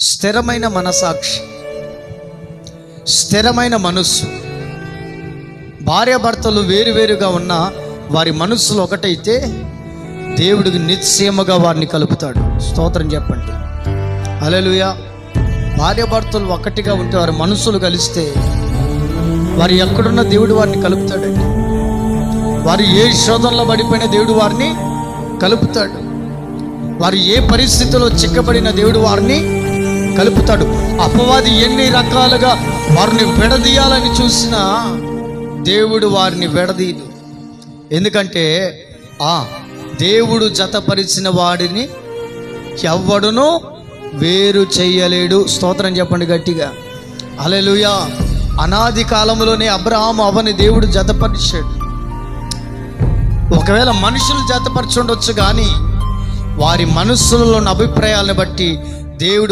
స్థిరమైన మనసాక్షి, స్థిరమైన మనస్సు. భార్యాభర్తలు వేరువేరుగా ఉన్న వారి మనస్సులు ఒకటైతే దేవుడికి నిశ్చయముగా వారిని కలుపుతాడు. స్తోత్రం చెప్పండి, హల్లెలూయా. భార్యాభర్తలు ఒకటిగా ఉంటే వారి మనస్సులు కలిస్తే వారు ఎక్కడున్న దేవుడు వారిని కలుపుతాడండి. వారు ఏ శోధనలో పడిపోయిన దేవుడు వారిని కలుపుతాడు. వారు ఏ పరిస్థితిలో చిక్కబడిన దేవుడు వారిని కలుపుతాడు. అపవాది ఎన్ని రకాలుగా వారిని విడదీయాలని చూసినా దేవుడు వారిని విడదీయడు. ఎందుకంటే దేవుడు జతపరిచిన వాడిని ఎవ్వడునూ వేరు చెయ్యలేడు. స్తోత్రం చెప్పండి గట్టిగా, హల్లెలూయా. అనాది కాలంలోనే అబ్రహాము అవ్వని దేవుడు జతపరిచాడు. ఒకవేళ మనుషులు జతపరచుండొచ్చు కానీ వారి మనస్సులలో ఉన్న అభిప్రాయాలను బట్టి దేవుడు